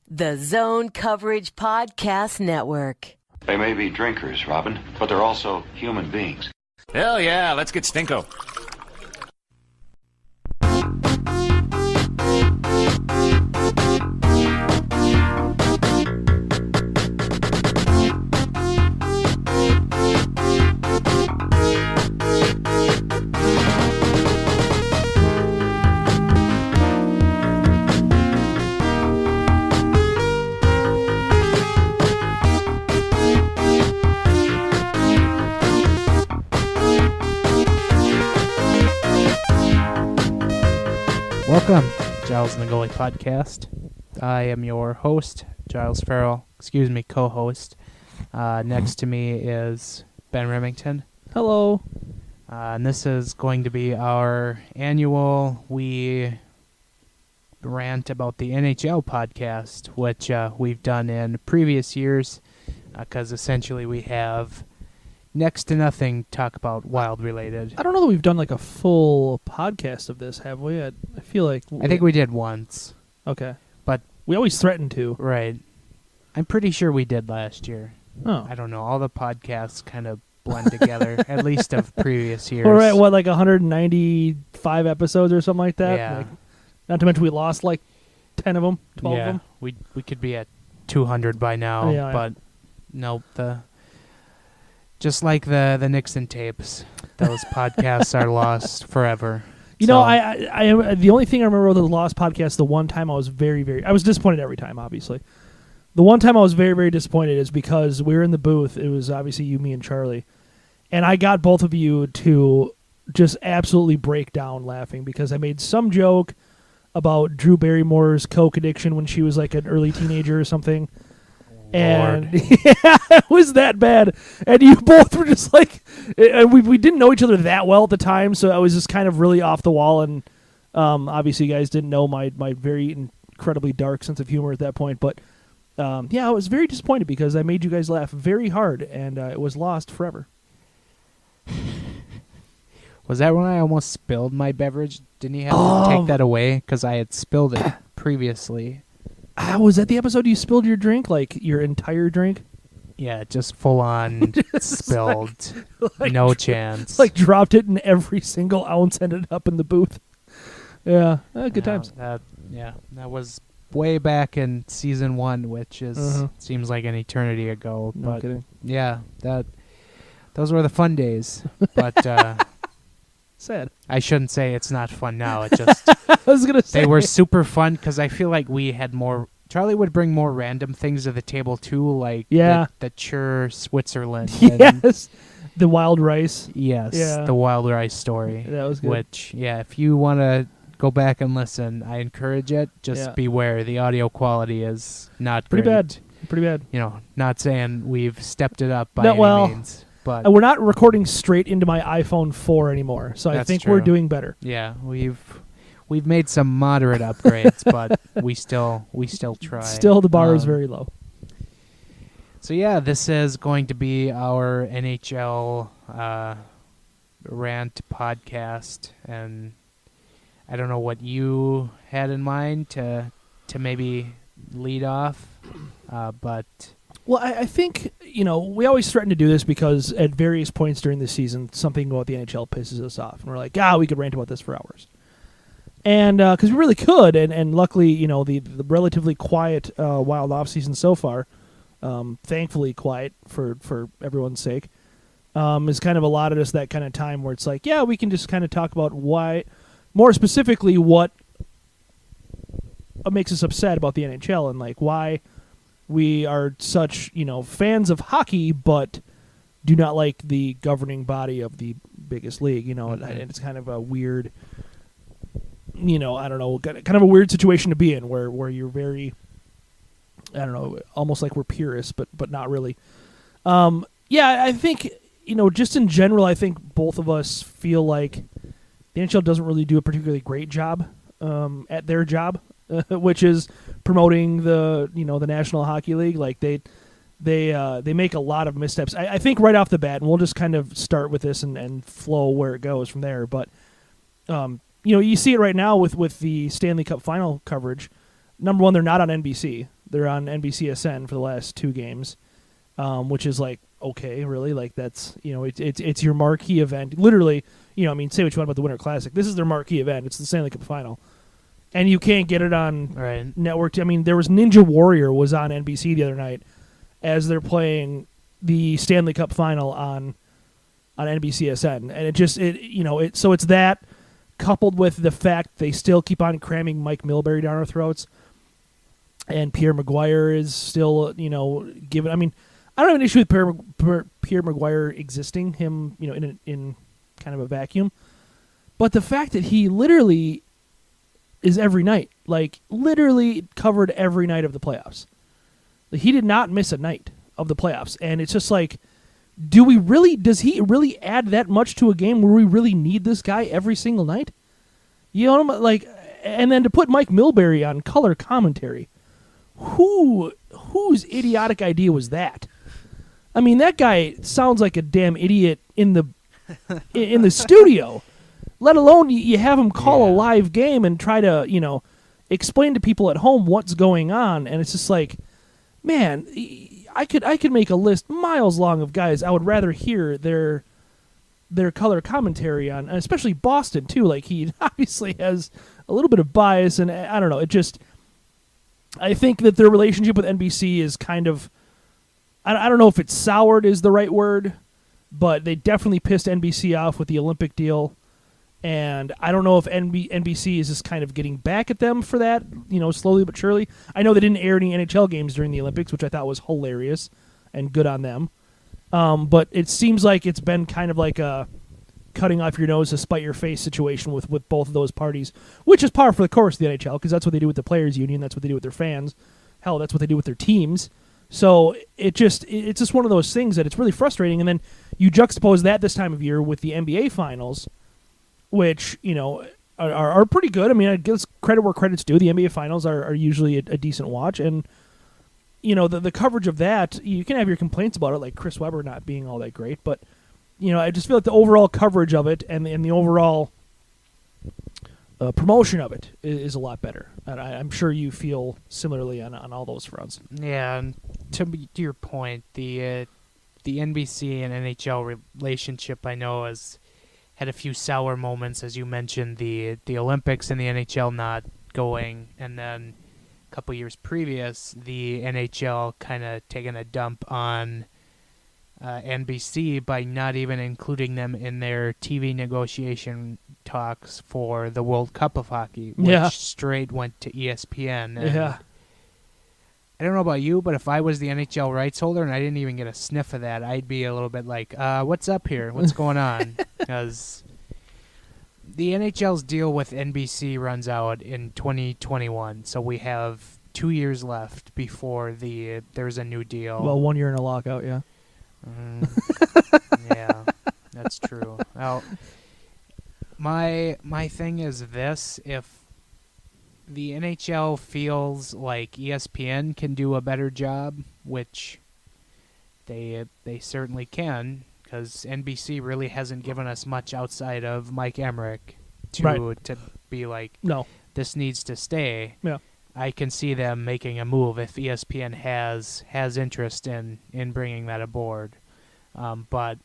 The Zone Coverage Podcast Network. They may be drinkers, Robin, but they're also human beings. Hell yeah, let's get Stinko. Welcome, Giles and the Goalie Podcast. I am your host, Giles Farrell, co-host. Next to me is Ben Remington. Hello. And this is going to be our annual We Rant About the NHL podcast, which we've done in previous years, because essentially we have next to nothing talk about Wild related. I don't know that we've done like a full podcast of this, have we? I feel like... I think we did once. Okay. But we always threaten to. Right. I'm pretty sure we did last year. Oh. I don't know. All the podcasts kind of blend together, at least of previous years. We're at, what, like 195 episodes or something like that? Yeah. Like, not to mention we lost like 10 of them, 12 yeah. of them. We could be at 200 by now, but nope. Just like the Nixon tapes, those podcasts are lost forever. You know, I the only thing I remember with the Lost podcast, the one time I was I was disappointed every time, obviously. The one time I was very, very disappointed is because we were in the booth. It was obviously you, me, and Charlie. And I got both of you to just absolutely break down laughing because I made some joke about Drew Barrymore's coke addiction when she was like an early teenager or something. And yeah, it was that bad. And you both were just like, we didn't know each other that well at the time, so I was just kind of really off the wall. And obviously, you guys didn't know my very incredibly dark sense of humor at that point. But yeah, I was very disappointed because I made you guys laugh very hard, and it was lost forever. Was that when I almost spilled my beverage? Didn't you have to take that away because I had spilled it previously? Was that the episode you spilled your drink, like your entire drink? Yeah, just full on spilled. Like, no chance. Like dropped it and every single ounce ended up in the booth. Yeah, good times. That was way back in season 1, which is seems like an eternity ago. No but kidding. Yeah, those were the fun days. But sad. I shouldn't say it's not fun now. It just I was gonna say they were super fun because I feel like we had more. Charlie would bring more random things to the table too, like the Chur Switzerland. Yes, the wild rice. Yes, the wild rice story. That was good. Which, if you want to go back and listen, I encourage it. Just beware, the audio quality is not pretty great. Pretty bad. You know, not saying we've stepped it up by any means. But we're not recording straight into my iPhone 4 anymore, so I think we're doing better. Yeah, we've made some moderate upgrades, but we still try. Still, the bar is very low. So yeah, this is going to be our NHL rant podcast, and I don't know what you had in mind to maybe lead off, but. Well, I think, we always threaten to do this because at various points during the season, something about the NHL pisses us off. And we're like, we could rant about this for hours. And because we really could, and luckily, the relatively quiet Wild offseason so far, thankfully quiet for everyone's sake, has kind of allotted us that kind of time where it's like, we can just kind of talk about why, more specifically, what makes us upset about the NHL and like why we are such, fans of hockey, but do not like the governing body of the biggest league, and it's kind of a weird, I don't know, kind of a weird situation to be in where you're very, I don't know, almost like we're purists, but not really. I think, just in general, I think both of us feel like the NHL doesn't really do a particularly great job at their job, which is promoting the National Hockey League. Like they make a lot of missteps. I think right off the bat, and we'll just kind of start with this and flow where it goes from there. But you see it right now with the Stanley Cup final coverage. Number one, they're not on NBC. They're on NBCSN for the last 2 games, which is like, okay, really? Like, that's, it's your marquee event. Literally, say what you want about the Winter Classic. This is their marquee event. It's the Stanley Cup Final. And you can't get it on network. There was Ninja Warrior was on NBC the other night as they're playing the Stanley Cup Final on NBCSN. And so it's that coupled with the fact they still keep on cramming Mike Milbury down our throats. And Pierre Maguire is still, given. I don't have an issue with Pierre Maguire existing, him, in kind of a vacuum. But the fact that he literally is every night, like literally covered every night of the playoffs. Like, he did not miss a night of the playoffs. And it's just like, does he really add that much to a game where we really need this guy every single night? And then to put Mike Milbury on color commentary. Whose idiotic idea was that? That guy sounds like a damn idiot in the studio. Let alone you have him call a live game and try to, explain to people at home what's going on. And it's just like, man, I could make a list miles long of guys I would rather hear their color commentary on, and especially Boston too. Like, he obviously has a little bit of bias, and I don't know. I think that their relationship with NBC is kind of, I don't know if it's soured is the right word, but they definitely pissed NBC off with the Olympic deal. And I don't know if NBC is just kind of getting back at them for that, slowly but surely. I know they didn't air any NHL games during the Olympics, which I thought was hilarious and good on them. But it seems like it's been kind of like a cutting off your nose to spite your face situation with both of those parties, which is par for the course of the NHL, because that's what they do with the players' union, that's what they do with their fans. Hell, that's what they do with their teams. So it's just one of those things that it's really frustrating. And then you juxtapose that this time of year with the NBA Finals, which are pretty good. I guess credit where credit's due. The NBA Finals are usually a decent watch, and the coverage of that, you can have your complaints about it, like Chris Webber not being all that great, but I just feel like the overall coverage of it and the overall promotion of it is a lot better. And I'm sure you feel similarly on all those fronts. Yeah, and to your point, the NBC and NHL relationship, I know, has had a few sour moments, as you mentioned, the Olympics and the NHL not going, and then a couple years previous, the NHL kind of taking a dump on NBC by not even including them in their TV negotiation talks for the World Cup of Hockey, which straight went to ESPN. And I don't know about you, but if I was the NHL rights holder and I didn't even get a sniff of that, I'd be a little bit like, what's up here? What's going on? Because the NHL's deal with NBC runs out in 2021, so we have 2 years left before there's a new deal. Well, 1 year in a lockout, yeah. Yeah, that's true. Well, my thing is this: if the NHL feels like ESPN can do a better job, which they certainly can, because NBC really hasn't given us much outside of Mike Emmerich to be like, no, this needs to stay. Yeah. I can see them making a move if ESPN has interest in bringing that aboard. But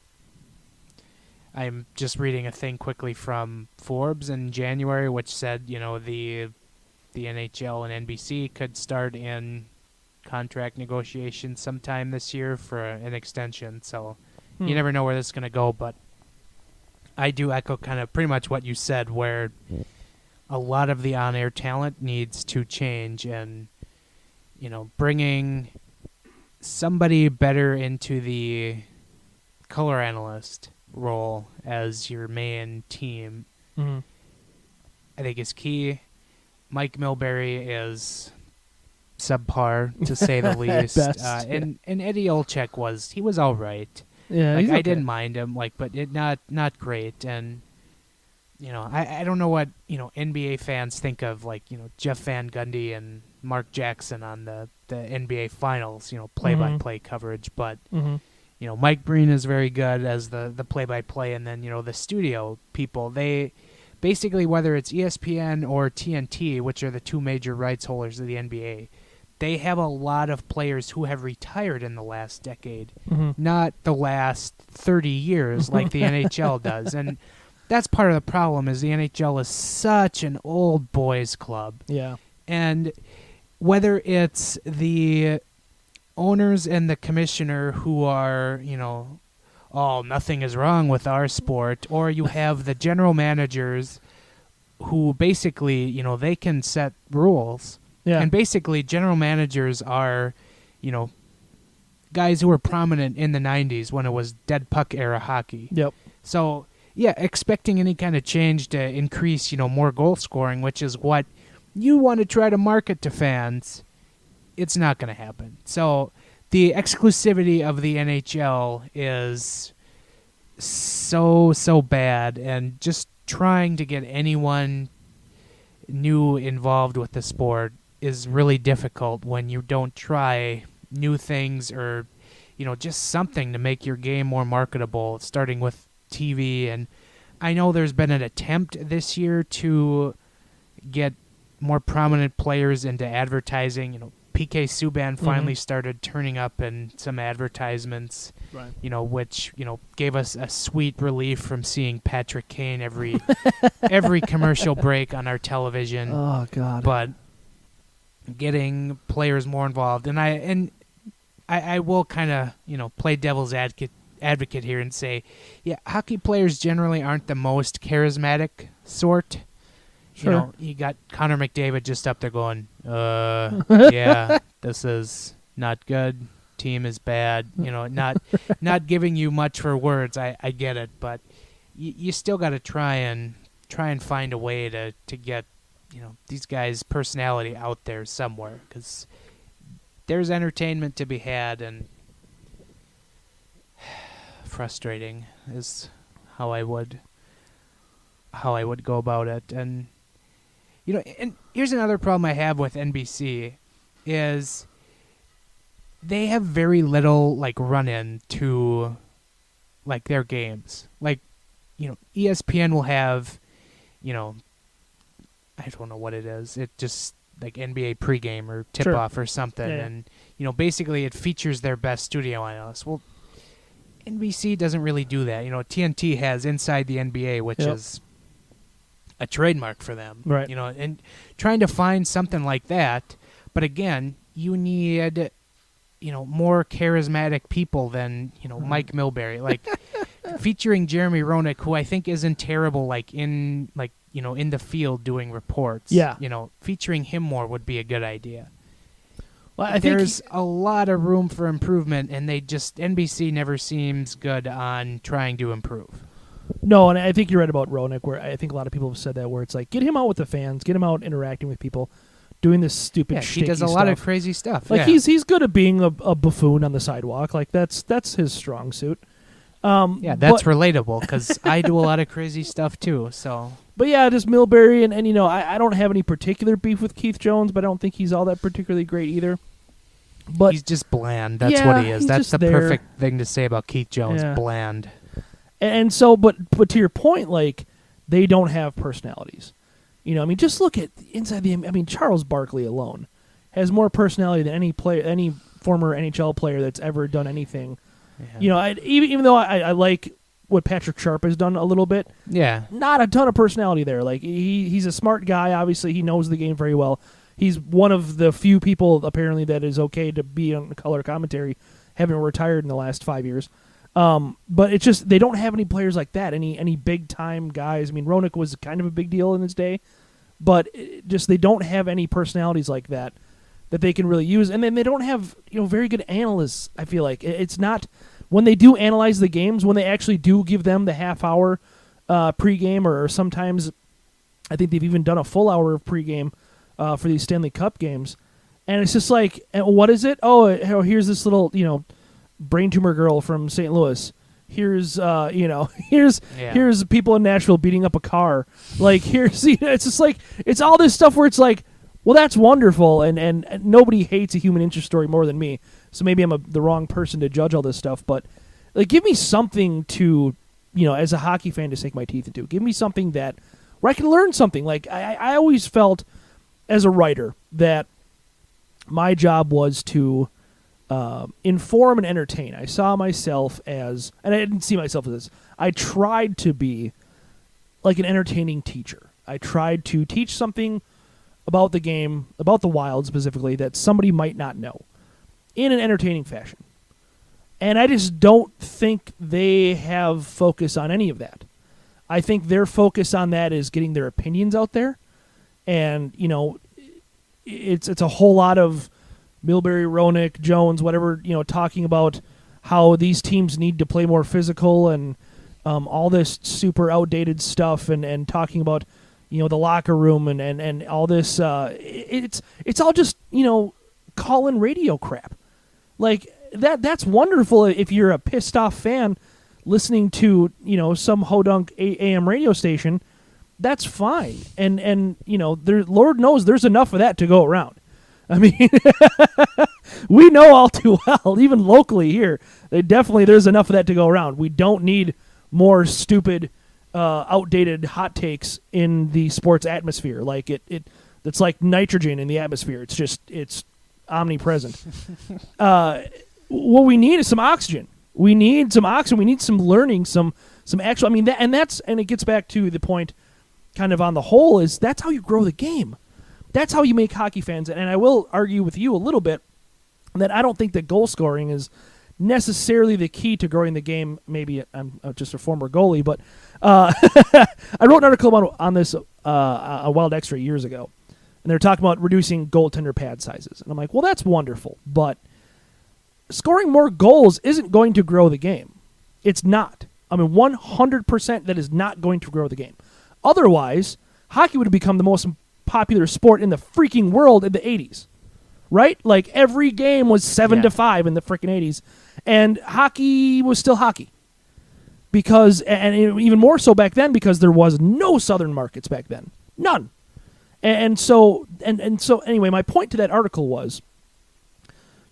I'm just reading a thing quickly from Forbes in January, which said, the NHL and NBC could start in contract negotiations sometime this year for an extension. So you never know where this is going to go, but I do echo kind of pretty much what you said, where a lot of the on-air talent needs to change, and bringing somebody better into the color analyst role as your main team, I think is key. Mike Milbury is subpar, to say the least. And Eddie Olczyk was all right. Yeah, like, he's okay. I didn't mind him, but not great. And I don't know what NBA fans think of, Jeff Van Gundy and Mark Jackson on the NBA Finals, play-by-play coverage. But Mike Breen is very good as the play-by-play, and then the studio people, they basically, whether it's ESPN or TNT, which are the two major rights holders of the NBA, they have a lot of players who have retired in the last decade, Mm-hmm. not the last 30 years like the NHL does. And that's part of the problem is the NHL is such an old boys club. Yeah. And whether it's the owners and the commissioner who are, oh, nothing is wrong with our sport, or you have the general managers who basically, they can set rules. Yeah. And basically, general managers are, guys who were prominent in the 90s when it was dead puck era hockey. Yep. So, yeah, expecting any kind of change to increase, more goal scoring, which is what you want to try to market to fans, it's not going to happen. So, the exclusivity of the NHL is so bad, and just trying to get anyone new involved with the sport is really difficult when you don't try new things or, just something to make your game more marketable, starting with TV. And I know there's been an attempt this year to get more prominent players into advertising. PK Subban finally started turning up in some advertisements, Right. Which, gave us a sweet relief from seeing Patrick Kane every commercial break on our television. Oh, God. But getting players more involved, and I will kind of, play devil's advocate here and say, yeah, hockey players generally aren't the most charismatic sort. Sure. You got Connor McDavid just up there going, yeah, this is not good. Team is bad. Not giving you much for words. I get it, but you still got to try and find a way to get, these guys' personality out there somewhere, because there's entertainment to be had, and frustrating is how I would go about it. And and here's another problem I have with NBC is they have very little run-in to their games. ESPN will have, I don't know what it is. It just NBA pregame or tip-off or something. Yeah. And, basically it features their best studio analysts. Well, NBC doesn't really do that. TNT has Inside the NBA, which is a trademark for them. Right. And trying to find something like that. But again, you need, more charismatic people than, Mike Milbury. Featuring Jeremy Roenick, who I think isn't terrible, in the field doing reports. Yeah. Featuring him more would be a good idea. Well, I think there's a lot of room for improvement, and NBC never seems good on trying to improve. No, and I think you're right about Roenick, where I think a lot of people have said that, where it's get him out with the fans, get him out interacting with people, doing this stupid Yeah, he does a lot of crazy stuff. He's good at being a buffoon on the sidewalk. That's his strong suit. That's relatable, because I do a lot of crazy stuff too. So, but yeah, just Milbury, and I don't have any particular beef with Keith Jones, but I don't think he's all that particularly great either. But he's just bland. That's what he is. That's the perfect thing to say about Keith Jones. Yeah. Bland. And so, but to your point, they don't have personalities. Just look at inside the. Charles Barkley alone has more personality than any former NHL player that's ever done anything. Yeah. Even though I like what Patrick Sharp has done a little bit. Yeah. Not a ton of personality there. He's a smart guy. Obviously, he knows the game very well. He's one of the few people apparently that is okay to be on color commentary, having retired in the last 5 years. But it's just they don't have any players like that. Any big time guys. Roenick was kind of a big deal in his day, but they don't have any personalities like that they can really use. And then they don't have very good analysts. I feel like it's not when they do analyze the games, when they actually do give them the half hour pregame, or sometimes I think they've even done a full hour of pregame for these Stanley Cup games. And it's just what is it? Oh, here's this little brain tumor girl from St. Louis. Here's here's people in Nashville beating up a car. Here's it's just it's all this stuff where it's well, that's wonderful, and nobody hates a human interest story more than me. So maybe I'm the wrong person to judge all this stuff, but give me something to as a hockey fan to sink my teeth into. Give me something where I can learn something. I always felt as a writer that my job was to inform and entertain. I saw myself as, and I didn't see myself as this, I tried to be like an entertaining teacher. I tried to teach something about the game, about the Wild specifically, that somebody might not know in an entertaining fashion. And I just don't think they have focus on any of that. I think their focus on that is getting their opinions out there. And, you know, it's a whole lot of Milbury, Roenick, Jones, whatever, you know, talking about how these teams need to play more physical and all this super outdated stuff and talking about, you know, the locker room and all this. It's all just, you know, call-in radio crap. Like, that's wonderful if you're a pissed off fan listening to, you know, some hodunk AM radio station. That's fine. And you know, Lord knows there's enough of that to go around. I mean, we know all too well, even locally here, there's enough of that to go around. We don't need more stupid, outdated hot takes in the sports atmosphere. Like it's like nitrogen in the atmosphere. It's omnipresent. What we need is some oxygen. We need some oxygen. We need some learning, some actual. I mean, and it gets back to the point, kind of on the whole, is that's how you grow the game. That's how you make hockey fans. And I will argue with you a little bit that I don't think that goal scoring is necessarily the key to growing the game. Maybe I'm just a former goalie, but I wrote an article on this a Wild Extra years ago, and they're talking about reducing goaltender pad sizes. And I'm like, well, that's wonderful, but scoring more goals isn't going to grow the game. It's not. I mean, 100% that is not going to grow the game. Otherwise, hockey would have become the most popular sport in the freaking world in the 80s. Right? Like, every game was 7-5 in the freaking 80s. And hockey was still hockey. Because, and even more so back then, because there was no southern markets back then. None. And so anyway, my point to that article was,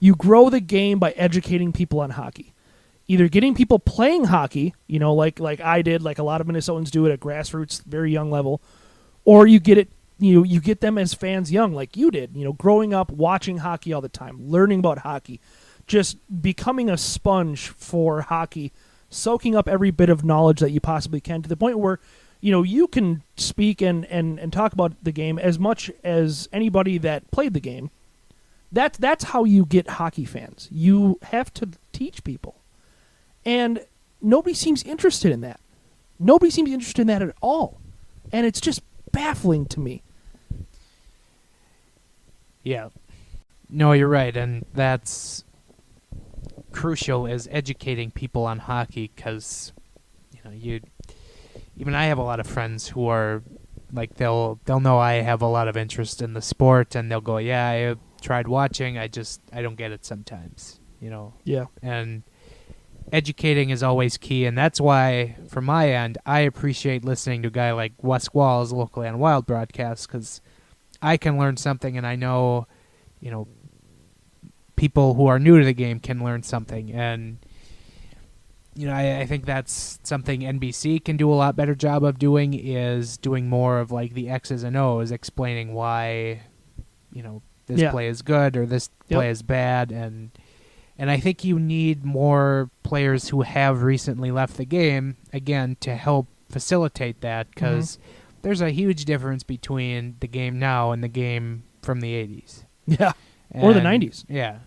you grow the game by educating people on hockey. Either getting people playing hockey, you know, like I did, like a lot of Minnesotans do it at grassroots, very young level, or you get them as fans young, like you did, you know, growing up, watching hockey all the time, learning about hockey, just becoming a sponge for hockey, soaking up every bit of knowledge that you possibly can, to the point where, you know, you can speak and talk about the game as much as anybody that played the game. That's how you get hockey fans. You have to teach people. And nobody seems interested in that. Nobody seems interested in that at all. And it's just baffling to me. Yeah. No, you're right. And that's crucial, is educating people on hockey, because, you know, even I have a lot of friends who are like, they'll know I have a lot of interest in the sport, and they'll go, yeah, I tried watching, I don't get it sometimes, you know. Yeah. And educating is always key, and that's why, from my end, I appreciate listening to a guy like Wes Walls locally on Wild Broadcast, because I can learn something, and I know, you know, people who are new to the game can learn something. And, you know, I think that's something NBC can do a lot better job of doing, is doing more of like the X's and O's, explaining why, you know, this play is good or this play is bad. And I think you need more players who have recently left the game, again, to help facilitate that, because there's a huge difference between the game now and the game from the 80s. Yeah. Or the 90s. Yeah.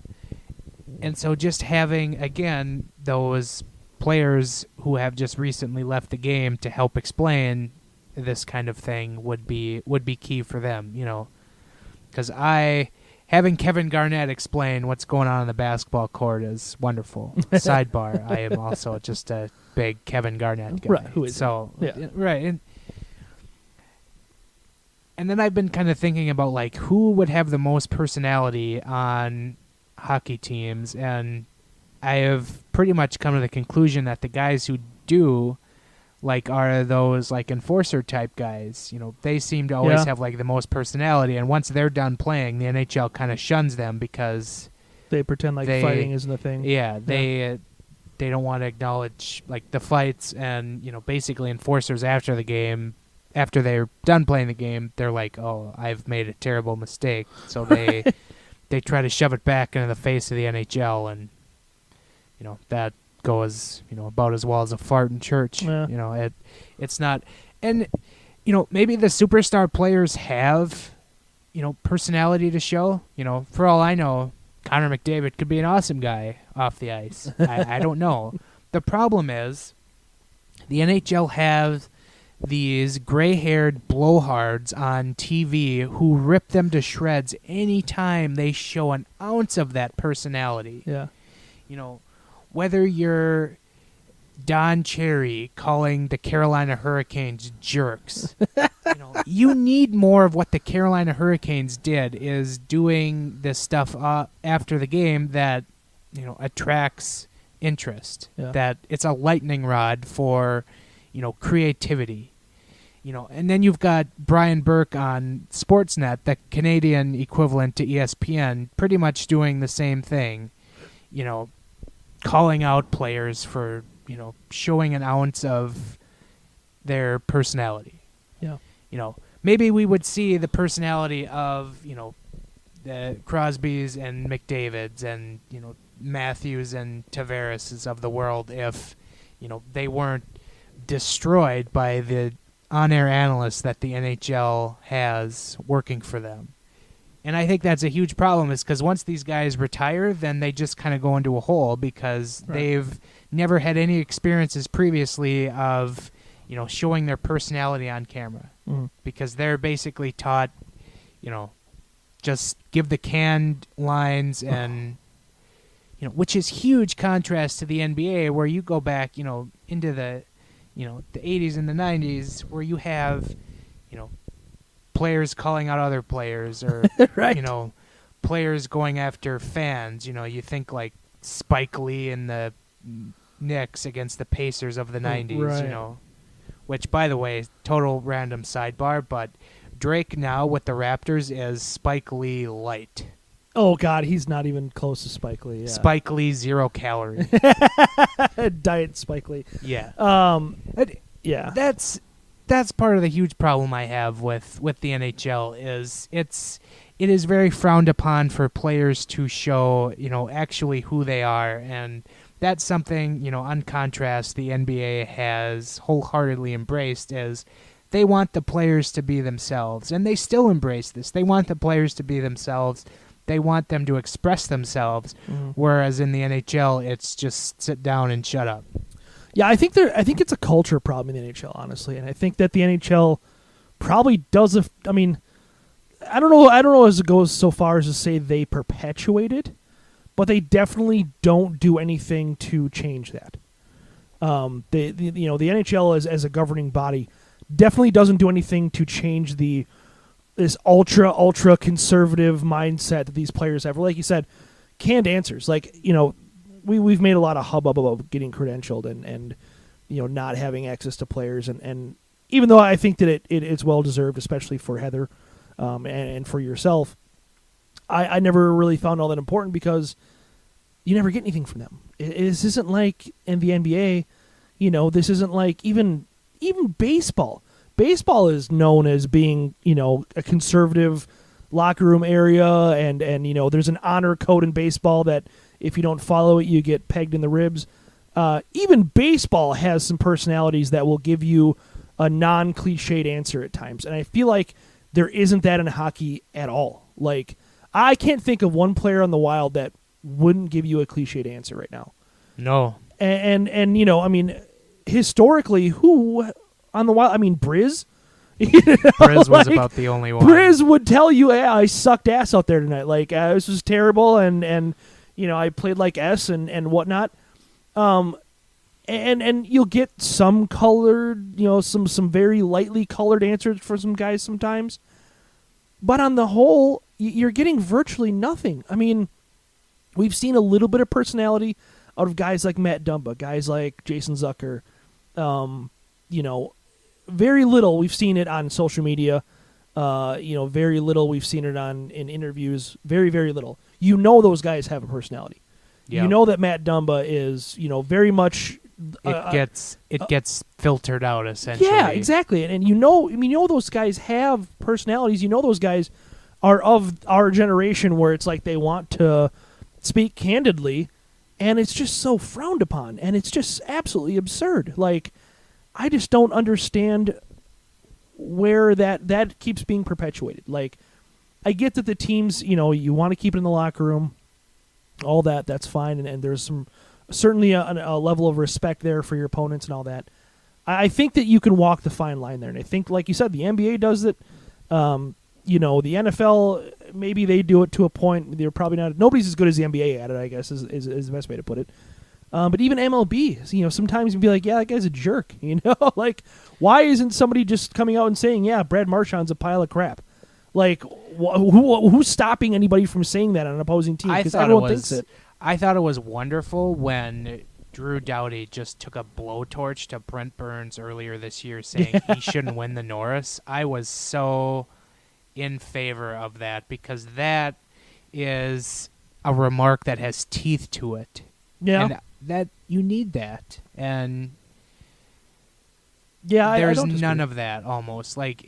And so just having, again, those players who have just recently left the game to help explain this kind of thing would be key for them, you know. Because having Kevin Garnett explain what's going on the basketball court is wonderful. Sidebar, I am also just a big Kevin Garnett guy. Right, who is so right. And then I've been kind of thinking about, like, who would have the most personality on hockey teams, and I have pretty much come to the conclusion that the guys who do, like, are those, like, enforcer type guys. You know, they seem to always have, like, the most personality, and once they're done playing, the NHL kind of shuns them because they pretend like fighting isn't a thing. Yeah, they don't want to acknowledge, like, the fights, and, you know, basically enforcers after the game, after they're done playing the game, they're like, oh, I've made a terrible mistake. So they they try to shove it back into the face of the NHL, and that goes about as well as a fart in church. Yeah. It's not, and maybe the superstar players have personality to show. For all I know, Connor McDavid could be an awesome guy off the ice. I don't know. The problem is the NHL have these gray-haired blowhards on TV who rip them to shreds anytime they show an ounce of that personality. Yeah. Whether you're Don Cherry calling the Carolina Hurricanes jerks, you need more of what the Carolina Hurricanes did, is doing this stuff after the game that attracts interest. Yeah. That it's a lightning rod for creativity. And then you've got Brian Burke on Sportsnet, the Canadian equivalent to ESPN, pretty much doing the same thing, calling out players for showing an ounce of their personality. Yeah. Maybe we would see the personality of the Crosbys and McDavids and Matthews and Tavares of the world if they weren't destroyed by the on-air analysts that the NHL has working for them. And I think that's a huge problem, is because once these guys retire, then they just kind of go into a hole because they've never had any experiences previously of showing their personality on camera. Because they're basically taught just give the canned lines and which is huge contrast to the NBA, where you go back into the the 80s and the 90s, where you have players calling out other players, or Right. Players going after fans. You think like Spike Lee and the Knicks against the Pacers of the 90s. Right. Which, by the way, total random sidebar, but Drake now with the Raptors is Spike Lee light. Oh God, he's not even close to Spike Lee. Yeah. Spike Lee 0 calorie. Diet Spike Lee. Yeah. Yeah. That's part of the huge problem I have with the NHL is it is very frowned upon for players to show actually who they are, and that's something on contrast the NBA has wholeheartedly embraced, is they want the players to be themselves, and they still embrace this. They want the players to be themselves. They want them to express themselves, whereas in the NHL it's just sit down and shut up. Yeah, I think it's a culture problem in the NHL, honestly, and I think that the NHL probably does. I mean, I don't know as it goes so far as to say they perpetuate it, but they definitely don't do anything to change that. The NHL as a governing body definitely doesn't do anything to change this ultra conservative mindset that these players have. Like you said, canned answers. Like we've made a lot of hubbub about getting credentialed and not having access to players, and even though I think that it's well deserved, especially for Heather and for yourself, I never really found all that important because you never get anything from them. This isn't like in the NBA, this isn't like even baseball. Baseball is known as being a conservative locker room area, and there's an honor code in baseball that if you don't follow it, you get pegged in the ribs. Even baseball has some personalities that will give you a non-cliched answer at times, and I feel like there isn't that in hockey at all. Like, I can't think of one player on the Wild that wouldn't give you a cliched answer right now. No. And I mean, historically, who on the Wild? I mean, Briz. Briz was about the only one. Briz would tell you, "Hey, I sucked ass out there tonight. Like, this was terrible, and I played like S and whatnot." And you'll get some colored, some very lightly colored answers for some guys sometimes, but on the whole, you're getting virtually nothing. I mean, we've seen a little bit of personality out of guys like Matt Dumba, guys like Jason Zucker. Very little we've seen it on social media. Very little we've seen it in interviews. Very, very little. Those guys have a personality. Yep. You know that Matt Dumba is, very much. It gets filtered out essentially. Yeah, exactly. And those guys have personalities. Those guys are of our generation, where it's like they want to speak candidly, and it's just so frowned upon, and it's just absolutely absurd. Like, I just don't understand where that keeps being perpetuated. Like, I get that the teams, you want to keep it in the locker room, all that, that's fine, and there's certainly a level of respect there for your opponents and all that. I think that you can walk the fine line there, and I think, like you said, the NBA does it. The NFL, maybe they do it to a point. They're probably not. Nobody's as good as the NBA at it, I guess, is the best way to put it. But even MLB, sometimes you'd be like, yeah, that guy's a jerk. Like, why isn't somebody just coming out and saying, yeah, Brad Marchand's a pile of crap? Like, who's stopping anybody from saying that on an opposing team? Because everyone thinks it. I thought it was wonderful when Drew Doughty just took a blowtorch to Brent Burns earlier this year, saying he shouldn't win the Norris. I was so in favor of that, because that is a remark that has teeth to it. Yeah. And that you need that. And yeah, there's I don't none of that almost. Like,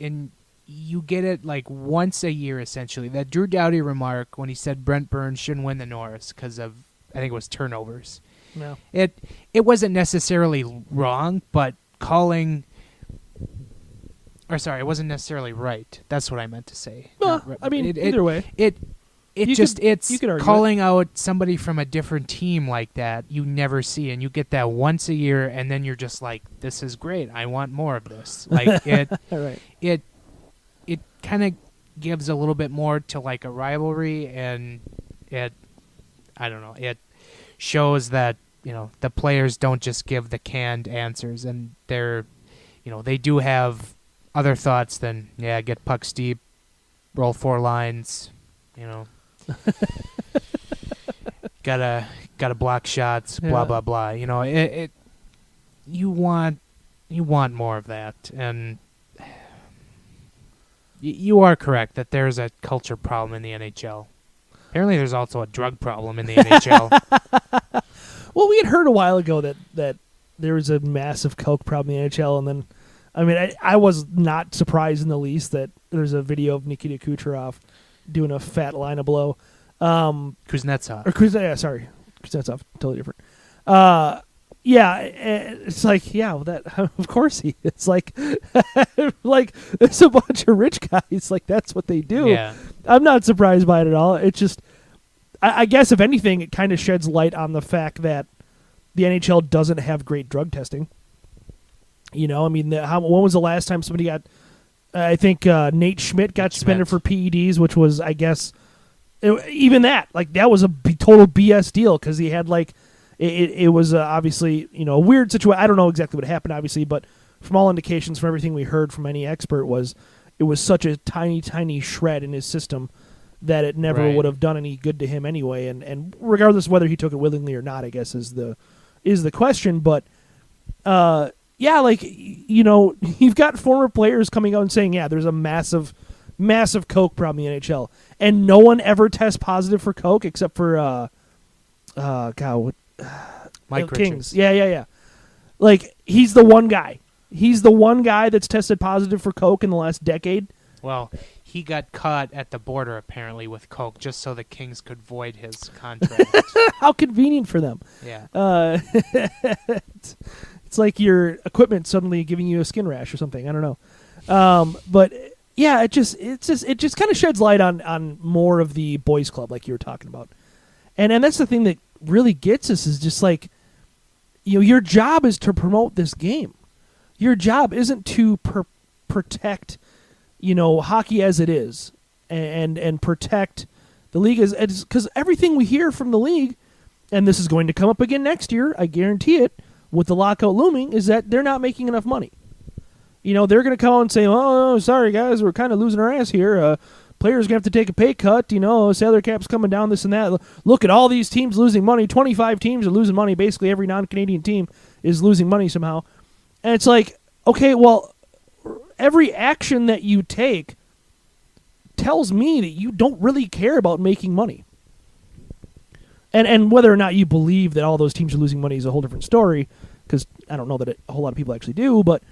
you get it like once a year, essentially. That Drew Doughty remark when he said Brent Burns shouldn't win the Norris because of, I think it was turnovers. No. It wasn't necessarily wrong, but it wasn't necessarily right. That's what I meant to say. Well, I mean, either way. It's could argue calling out somebody from a different team like that you never see, and you get that once a year, and then you're just like, this is great. I want more of this. Like, right. It kind of gives a little bit more to like a rivalry, and it shows that, the players don't just give the canned answers, and they do have other thoughts than, get pucks deep, roll 4 lines, gotta block shots, blah blah blah. You want more of that, and you are correct that there's a culture problem in the NHL. Apparently, there's also a drug problem in the NHL. Well, we had heard a while ago that there was a massive coke problem in the NHL, and then, I mean, I was not surprised in the least that there's a video of Nikita Kucherov doing a fat line of blow. Kuznetsov. Kuznetsov, totally different. It's like, that of course he. It's like, like there's a bunch of rich guys. Like, that's what they do. Yeah. I'm not surprised by it at all. It's just, I guess if anything, it kind of sheds light on the fact that the NHL doesn't have great drug testing. When was the last time somebody got? I think Nate Schmidt got suspended for PEDs, which was, I guess, even that was a total BS deal, because he had it was obviously a weird situation. I don't know exactly what happened, obviously, but from all indications, from everything we heard from any expert, it was such a tiny shred in his system that it never would have done any good to him anyway. And regardless of whether he took it willingly or not, I guess is the question. But you've got former players coming out and saying, there's a massive coke problem in the NHL, and no one ever tests positive for coke except for Mike Kings. Richards. Yeah. Like, he's the one guy. He's the one guy that's tested positive for coke in the last decade. Well, he got caught at the border, apparently, with coke, just so the Kings could void his contract. How convenient for them. Yeah. It's like your equipment suddenly giving you a skin rash or something. I don't know. But yeah, it just kind of sheds light on more of the boys club, like you were talking about. And that's the thing that really gets us, is just like, your job is to promote this game. Your job isn't to protect, hockey as it is, and protect the league as, because everything we hear from the league, and this is going to come up again next year, I guarantee it, with the lockout looming, is that they're not making enough money. They're going to come out and say, "Oh, sorry guys, we're kind of losing our ass here. Players going to have to take a pay cut. Salary cap's coming down, this and that. Look at all these teams losing money. 25 teams are losing money. Basically, every non-Canadian team is losing money somehow." And it's like, okay, well, every action that you take tells me that you don't really care about making money. And whether or not you believe that all those teams are losing money is a whole different story, because I don't know that a whole lot of people actually do. But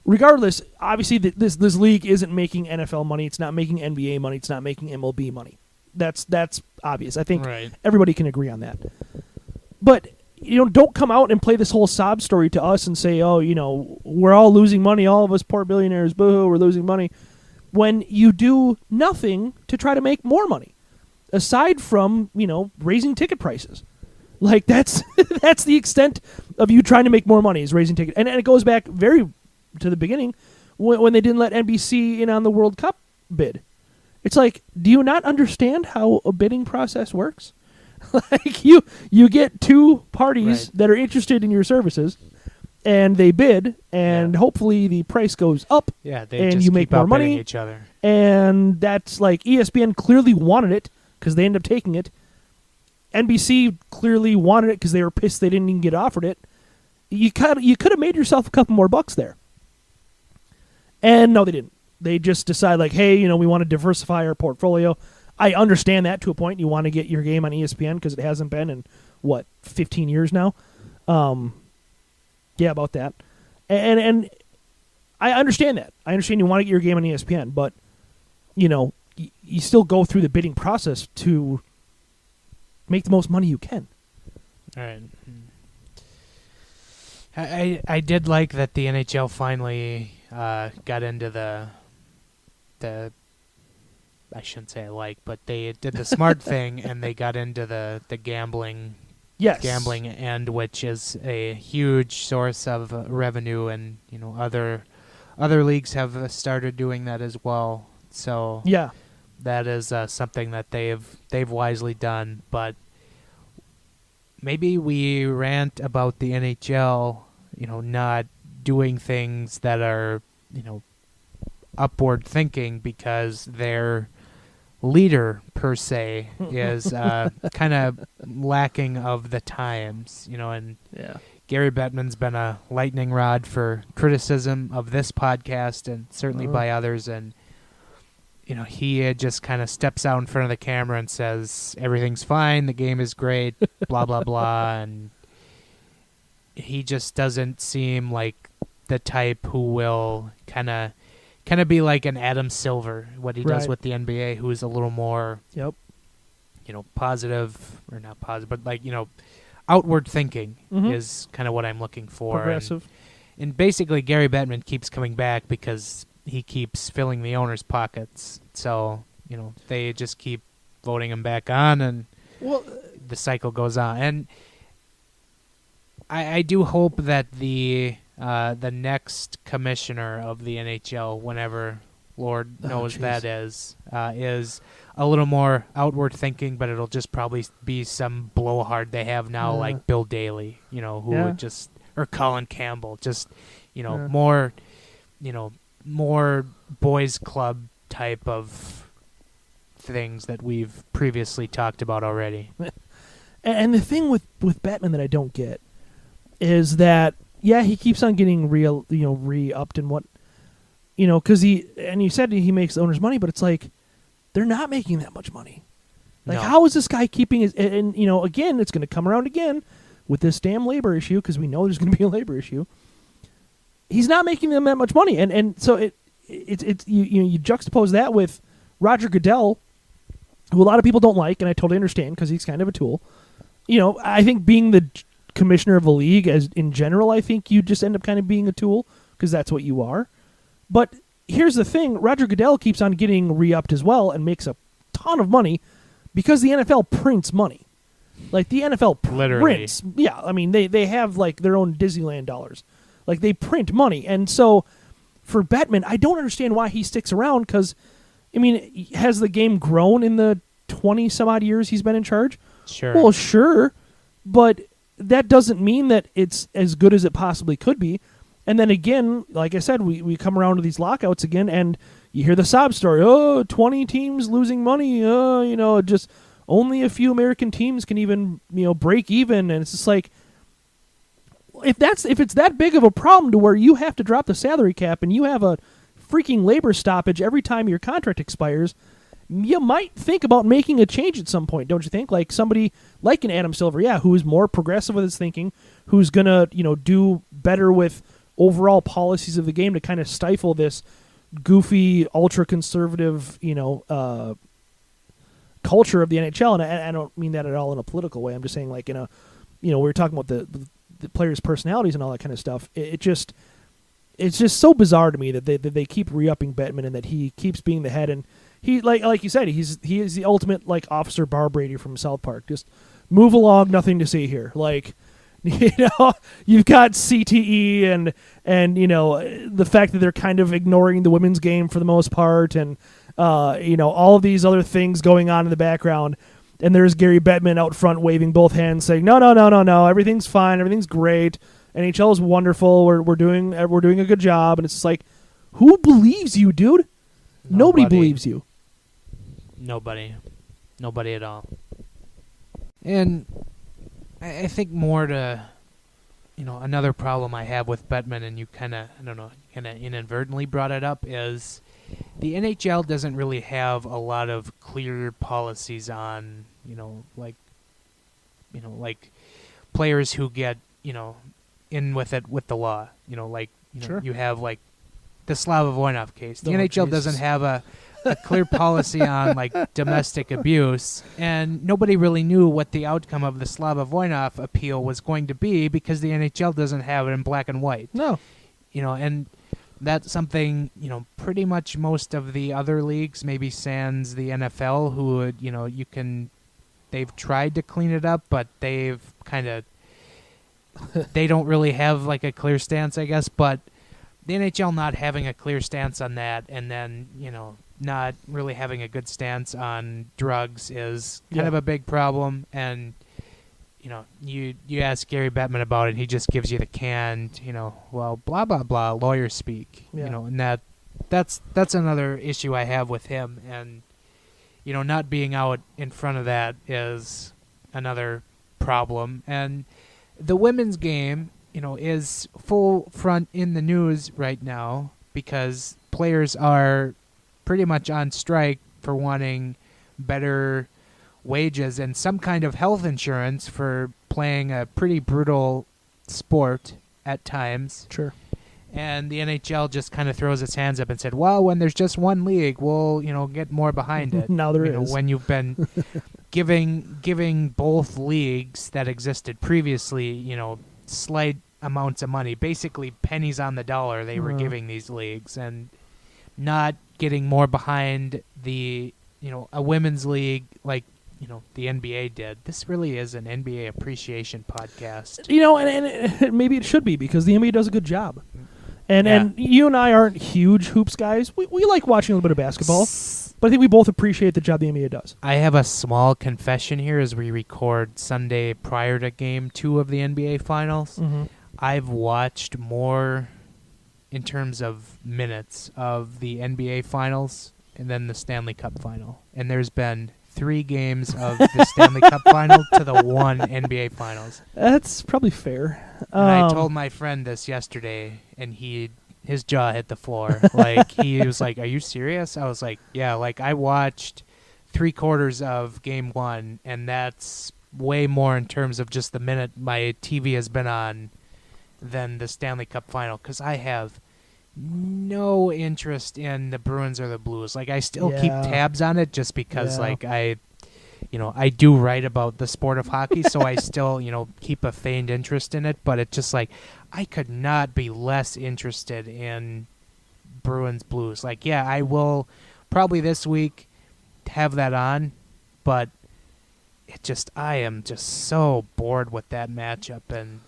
regardless, obviously this league isn't making NFL money. It's not making NBA money. It's not making MLB money. That's obvious. I think everybody can agree on that. But don't come out and play this whole sob story to us and say, oh, we're all losing money. All of us poor billionaires, boo-hoo, we're losing money. When you do nothing to try to make more money, aside from, raising ticket prices. Like, that's that's the extent of you trying to make more money, is raising ticket. And it goes back very to the beginning when they didn't let NBC in on the World Cup bid. It's like, do you not understand how a bidding process works? Like, you get two parties that are interested in your services, and they bid, and hopefully the price goes up, and you make more money. Each other. And that's like, ESPN clearly wanted it because they ended up taking it. NBC clearly wanted it because they were pissed they didn't even get offered it. You could have made yourself a couple more bucks there. And no, they didn't. They just decided, like, hey, we want to diversify our portfolio. I understand that to a point. You want to get your game on ESPN because it hasn't been in, 15 years now? Yeah, about that. And I understand that. I understand you want to get your game on ESPN, but, you still go through the bidding process to make the most money you can. All right. I did like that the NHL finally got into the I shouldn't say I like, but they did the smart thing and they got into the gambling end, which is a huge source of revenue, and other leagues have started doing that as well. So yeah, that is something that they've wisely done. But maybe we rant about the NHL, not doing things that are, upward thinking, because their leader, per se, is kind of lacking of the times, and Gary Bettman's been a lightning rod for criticism of this podcast and certainly by others, and he just kind of steps out in front of the camera and says everything's fine, the game is great, blah blah blah, and he just doesn't seem like the type who will kind of be like an Adam Silver, what he does with the NBA, who is a little more, positive, or not positive, but like, outward thinking is kind of what I'm looking for. Progressive. And basically Gary Bettman keeps coming back because he keeps filling the owners' pockets. So, they just keep voting him back on, and the cycle goes on. And I do hope that the next commissioner of the NHL, whenever Lord knows that is a little more outward thinking, but it'll just probably be some blowhard they have now, like Bill Daley, who would just, or Colin Campbell, just, more, more boys club type of things that we've previously talked about already. And the thing with Batman that I don't get is that, he keeps on getting re-upped and what, because you said he makes the owners money, but it's like, they're not making that much money. Like, how is this guy keeping his, and again, it's going to come around again with this damn labor issue, because we know there's going to be a labor issue. He's not making them that much money. And so it's you juxtapose that with Roger Goodell, who a lot of people don't like, and I totally understand because he's kind of a tool. I think being the commissioner of a league, as in general, I think you just end up kind of being a tool, because that's what you are. But here's the thing, Roger Goodell keeps on getting re-upped as well and makes a ton of money because the NFL prints money. Like, the NFL prints. Literally. Yeah, I mean, they have, like, their own Disneyland dollars. Like, they print money. And so, for Bettman, I don't understand why he sticks around, because, I mean, has the game grown in the 20-some-odd years he's been in charge? Sure. Well, sure, but that doesn't mean that it's as good as it possibly could be. And then again, like I said, we come around to these lockouts again, and you hear the sob story. 20 teams losing money. Just only a few American teams can even, break even. And it's just like, if it's that big of a problem to where you have to drop the salary cap and you have a freaking labor stoppage every time your contract expires, you might think about making a change at some point, don't you think? Like somebody like an Adam Silver, who is more progressive with his thinking, who's gonna, do better with overall policies of the game to kind of stifle this goofy, ultra-conservative, culture of the NHL. And I don't mean that at all in a political way. I'm just saying, like, we were talking about the players' personalities and all that kind of stuff. It's just so bizarre to me that they keep re-upping Bettman and that he keeps being the head. And he, like you said, he is the ultimate, like, Officer Bar Brady from South Park. Just move along, nothing to see here. Like, you've got CTE and the fact that they're kind of ignoring the women's game for the most part, and all of these other things going on in the background. And there's Gary Bettman out front waving both hands, saying, "No, everything's fine, everything's great. NHL is wonderful. We're doing a good job." And it's just like, who believes you, dude? Nobody believes you. Nobody at all. And I think more to, another problem I have with Bettman, and you kind of inadvertently brought it up, is the NHL doesn't really have a lot of clear policies on, like players who get, in with it with the law. Sure. You have like the Slava Voinov case. The Oh, NHL Jesus. doesn't have a clear policy on like domestic abuse, and nobody really knew what the outcome of the Slava Voinov appeal was going to be because the NHL doesn't have it in black and white. No. And that's something, pretty much most of the other leagues, maybe sans the NFL, who would, they've tried to clean it up, but they've kind of, they don't really have like a clear stance, I guess. But the NHL not having a clear stance on that, and then, not really having a good stance on drugs is kind of a big problem. And, you ask Gary Bettman about it, he just gives you the canned, well, blah, blah, blah, lawyer speak, and that's another issue I have with him. And, not being out in front of that is another problem. And the women's game, is full front in the news right now because players are pretty much on strike for wanting better wages and some kind of health insurance for playing a pretty brutal sport at times. Sure. And the NHL just kind of throws its hands up and said, well, when there's just one league, we'll, get more behind it. Now there is. When you've been giving both leagues that existed previously, slight amounts of money, basically pennies on the dollar they were giving these leagues, and not getting more behind the, a women's league like, the NBA did. This really is an NBA appreciation podcast. And maybe it should be because the NBA does a good job. And you and I aren't huge hoops guys. We like watching a little bit of basketball, but I think we both appreciate the job the NBA does. I have a small confession here as we record Sunday prior to Game 2 of the NBA Finals. Mm-hmm. I've watched more in terms of minutes of the NBA Finals and then the Stanley Cup Final. And there's been 3 games of the Stanley Cup Final to the 1 NBA Finals. That's probably fair. And I told my friend this yesterday, and his jaw hit the floor. Like, he was like, "Are you serious?" I was like, "Yeah." Like, I watched 3/4 of Game 1, and that's way more in terms of just the minute my TV has been on than the Stanley Cup Final, because I have no interest in the Bruins or the Blues. Like, I still keep tabs on it just because, like, I do write about the sport of hockey, so I still, keep a feigned interest in it. But it's just like, I could not be less interested in Bruins Blues. Like, yeah, I will probably this week have that on, but I am just so bored with that matchup. And,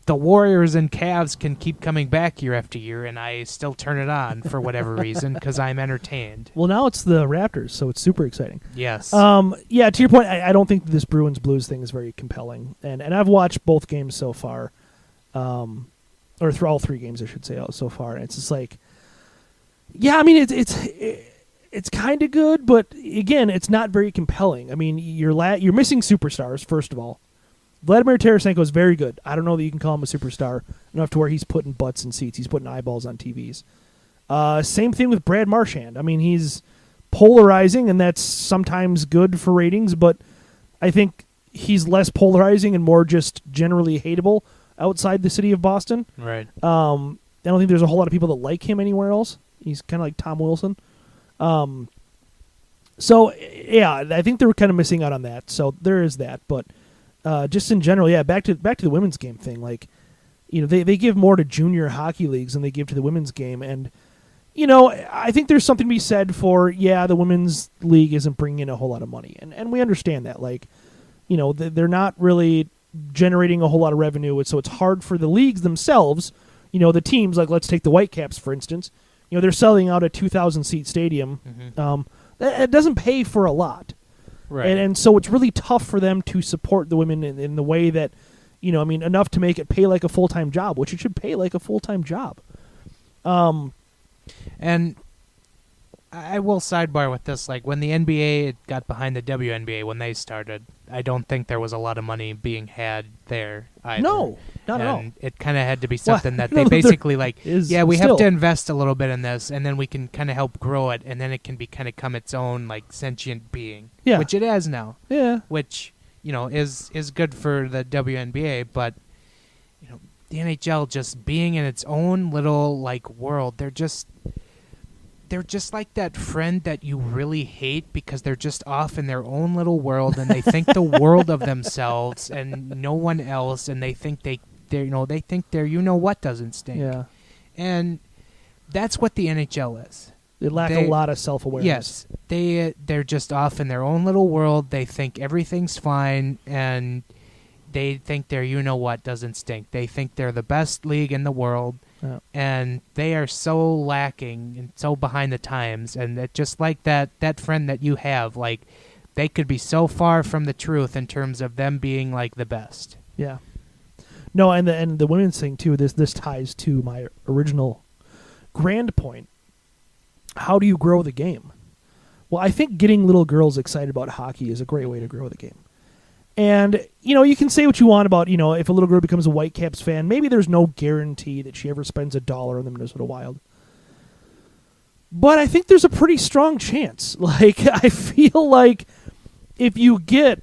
the Warriors and Cavs can keep coming back year after year, and I still turn it on for whatever reason because I'm entertained. Well, now it's the Raptors, so it's super exciting. Yes. To your point, I don't think this Bruins Blues thing is very compelling, and I've watched both games so far, or through all 3 games, I should say, so far. And it's just like, yeah, I mean, it's kind of good, but again, it's not very compelling. I mean, you're missing superstars, first of all. Vladimir Tarasenko is very good. I don't know that you can call him a superstar enough to where he's putting butts in seats. He's putting eyeballs on TVs. Same thing with Brad Marchand. I mean, he's polarizing, and that's sometimes good for ratings, but I think he's less polarizing and more just generally hateable outside the city of Boston. Right. I don't think there's a whole lot of people that like him anywhere else. He's kind of like Tom Wilson. So yeah, I think they were kind of missing out on that. So there is that, but just in general, yeah. Back to the women's game thing. Like, they give more to junior hockey leagues than they give to the women's game, and I think there's something to be said for the women's league isn't bringing in a whole lot of money, and we understand that. Like, they're not really generating a whole lot of revenue, so it's hard for the leagues themselves. The teams, like let's take the Whitecaps for instance. They're selling out a 2,000 seat stadium. Mm-hmm. It doesn't pay for a lot. Right. And so it's really tough for them to support the women in the way that, enough to make it pay like a full-time job, which it should pay like a full-time job. And I will sidebar with this. Like, when the NBA got behind the WNBA, when they started, I don't think there was a lot of money being had there either. No, not at all. And it kind of had to be something that they basically, like, we have to invest a little bit in this, and then we can kind of help grow it, and then it can become its own, like, sentient being. Yeah. Which it has now. Yeah. Which, is good for the WNBA, but, the NHL just being in its own little, like, world, they're just like that friend that you really hate because they're just off in their own little world and they think the world of themselves and no one else, and they think they think their what doesn't stink. Yeah. And that's what the NHL is. They lack a lot of self-awareness. Yes. They're just off in their own little world. They think everything's fine, and they think their what doesn't stink. They think they're the best league in the world. Yeah. And they are so lacking and so behind the times, and that just like that friend that you have, like, they could be so far from the truth in terms of them being like the best. Yeah. No, and the women's thing too. This ties to my original grand point. How do you grow the game? Well, I think getting little girls excited about hockey is a great way to grow the game. And, you can say what you want about, if a little girl becomes a Whitecaps fan, maybe there's no guarantee that she ever spends $1 on the Minnesota Wild. But I think there's a pretty strong chance. Like, I feel like if you get,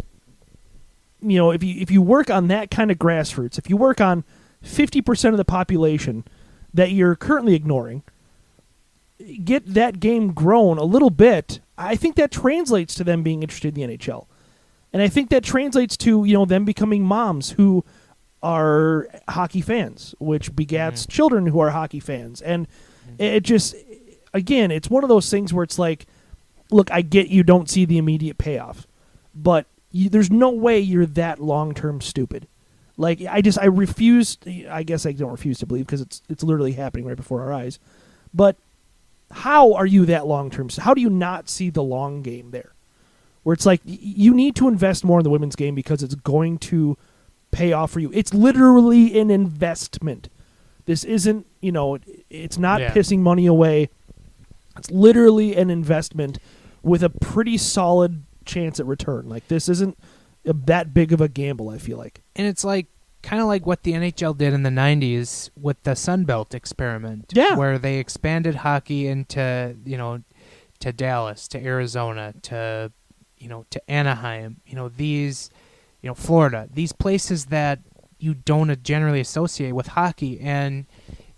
if you work on that kind of grassroots, if you work on 50% of the population that you're currently ignoring, get that game grown a little bit, I think that translates to them being interested in the NHL. And I think that translates to, them becoming moms who are hockey fans, which begats children who are hockey fans. And it just, again, it's one of those things where it's like, look, I get you don't see the immediate payoff, but there's no way you're that long-term stupid. Like, I refuse, I guess I don't refuse to believe because it's literally happening right before our eyes. But how are you that long-term? How do you not see the long game there? Where it's like, you need to invest more in the women's game because it's going to pay off for you. It's literally an investment. This isn't, it's not pissing money away. It's literally an investment with a pretty solid chance at return. Like, this isn't that big of a gamble, I feel like. And it's like, kind of like what the NHL did in the 90s with the Sun Belt experiment. Yeah. Where they expanded hockey into, to Dallas, to Arizona, to Anaheim, these, Florida, these places that you don't generally associate with hockey. And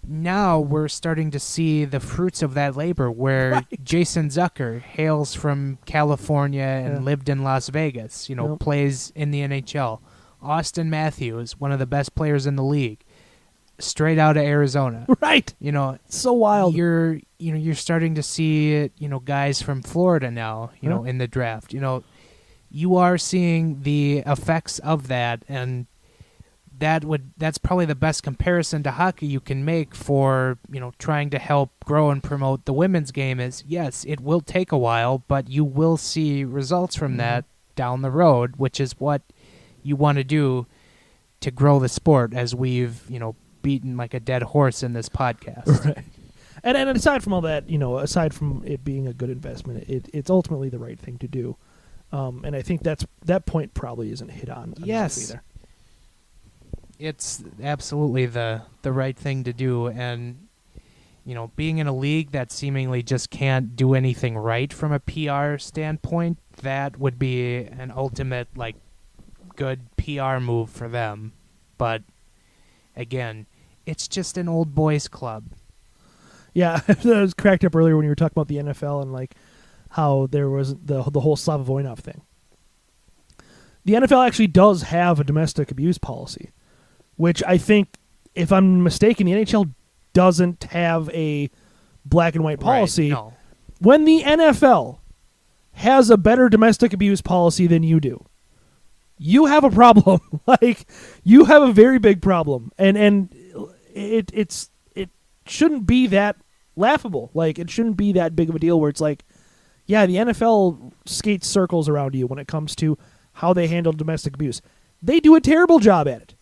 now we're starting to see the fruits of that labor where Jason Zucker hails from California and lived in Las Vegas, plays in the NHL. Austin Matthews, one of the best players in the league, straight out of Arizona. Right. It's so wild. You're starting to see, guys from Florida now, in the draft. You are seeing the effects of that, and that's probably the best comparison to hockey you can make for, trying to help grow and promote the women's game is, yes, it will take a while, but you will see results from that down the road, which is what you want to do to grow the sport, as we've, beaten like a dead horse in this podcast. Right. And aside from all that, aside from it being a good investment, it's ultimately the right thing to do. And I think that point probably isn't hit on yes. either. It's absolutely the right thing to do. And, being in a league that seemingly just can't do anything right from a PR standpoint, that would be an ultimate, like, good PR move for them. But again, it's just an old boys club. Yeah, I was cracked up earlier when you were talking about the NFL and like how there was the whole Slava Voinov thing. The NFL actually does have a domestic abuse policy, which I think, if I'm mistaken, the NHL doesn't have a black and white policy. Right, no. When the NFL has a better domestic abuse policy than you do, you have a problem. Like, you have a very big problem, and it shouldn't be that laughable. Like, it shouldn't be that big of a deal where it's like, yeah, the NFL skates circles around you when it comes to how they handle domestic abuse. They do a terrible job at it.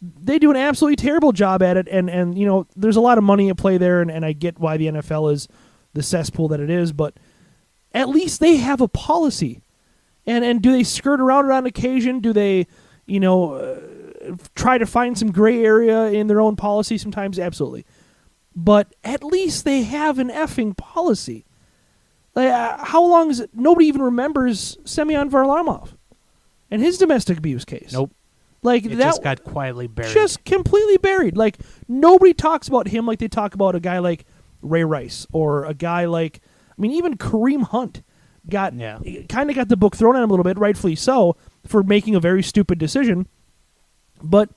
They do an absolutely terrible job at it, and you know, there's a lot of money at play there, and I get why the NFL is the cesspool that it is, but at least they have a policy. And do they skirt around it on occasion? Do they, you know, try to find some gray area in their own policy sometimes? Absolutely. But at least they have an effing policy. Like, how long is it? Nobody even remembers Semyon Varlamov and his domestic abuse case. Nope. Like, It that just got quietly buried. just completely buried. Like, nobody talks about him like they talk about a guy like Ray Rice or a guy like, I mean, even Kareem Hunt kind of got the book thrown at him a little bit, rightfully so, for making a very stupid decision. But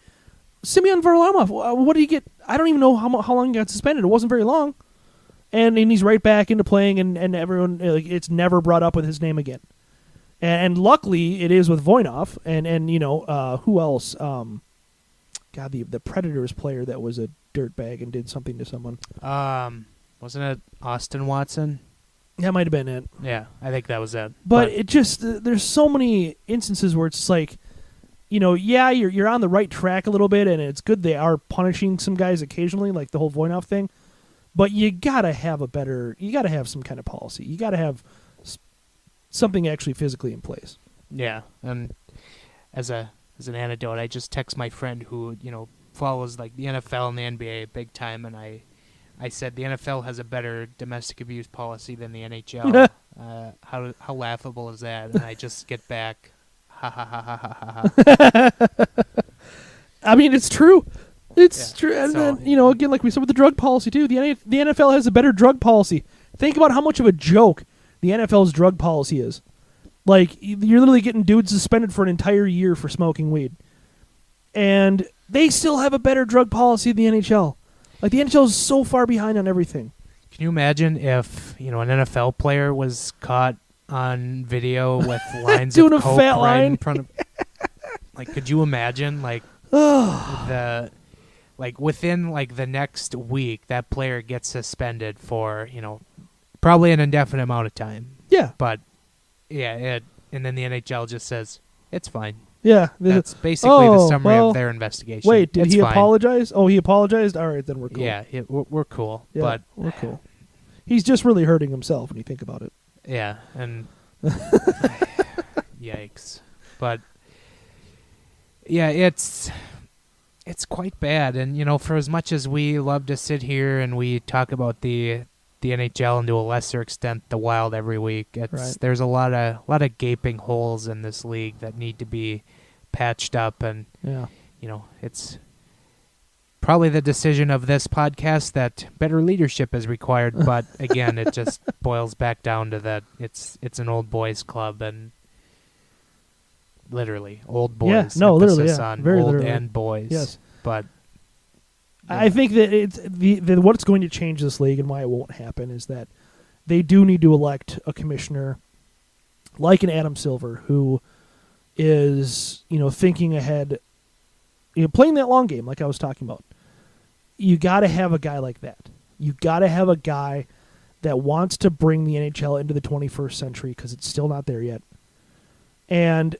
Semyon Varlamov, what did he get? I don't even know how long he got suspended. It wasn't very long. And he's right back into playing, and everyone, it's never brought up with his name again. And luckily, it is with Voinov, and you know, who else? God, the Predators player that was a dirtbag and did something to someone. Wasn't it Austin Watson? That might have been it. Yeah, I think that was it. But it just, there's so many instances where it's like, you know, yeah, you're on the right track a little bit, and it's good they are punishing some guys occasionally, like the whole Voinov thing. But you gotta have you gotta have some kind of policy. You gotta have something actually physically in place. Yeah, and as an anecdote, I just text my friend who, you know, follows like the NFL and the NBA big time, and I said the NFL has a better domestic abuse policy than the NHL. How laughable is that? And I just get back, ha ha ha ha ha ha ha. I mean, it's true. It's true. And So- then, you know, again, like we said with the drug policy too, the NFL has a better drug policy. Think about how much of a joke the NFL's drug policy is. Like, you're literally getting dudes suspended for an entire year for smoking weed. And they still have a better drug policy than the NHL. Like, the NHL is so far behind on everything. Can you imagine if, you know, an NFL player was caught on video with lines Doing of a coke fat right line? in front of? Like, could you imagine, like, within like the next week, that player gets suspended for, you know, probably an indefinite amount of time. Yeah. But yeah, and then the NHL just says it's fine. Yeah. That's basically the summary well, of their investigation. Wait, did It's he fine. apologize? Oh, he apologized? All right, then we're cool. Yeah, we're cool. Yeah, But we're cool. He's just really hurting himself when you think about it. yeah, and yikes. But yeah, it's quite bad. And, you know, for as much as we love to sit here and we talk about the NHL and to a lesser extent the Wild every week, there's a lot of gaping holes in this league that need to be patched up. And Yeah. you know, it's probably the decision of this podcast that better leadership is required. But again, it just boils back down to that it's an old boys club, and literally old boys. Yeah, no, literally, emphasis yeah. on Very old literally. and boys. Yes. But I think that it's what's going to change this league and why it won't happen is that they do need to elect a commissioner like an Adam Silver who is, you know, thinking ahead, you know, playing that long game like I was talking about. You got to have a guy like that. You got to have a guy that wants to bring the NHL into the 21st century because it's still not there yet. And,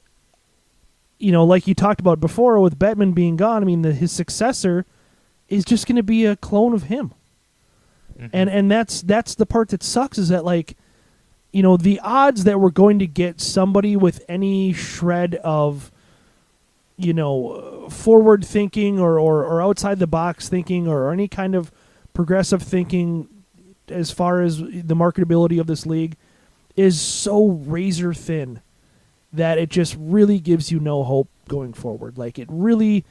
you know, like you talked about before with Bettman being gone, I mean, his successor is just going to be a clone of him. mhm. And that's the part that sucks is that, like, you know, the odds that we're going to get somebody with any shred of, you know, forward thinking or outside the box thinking or any kind of progressive thinking as far as the marketability of this league is so razor thin that it just really gives you no hope going forward. Like, it really,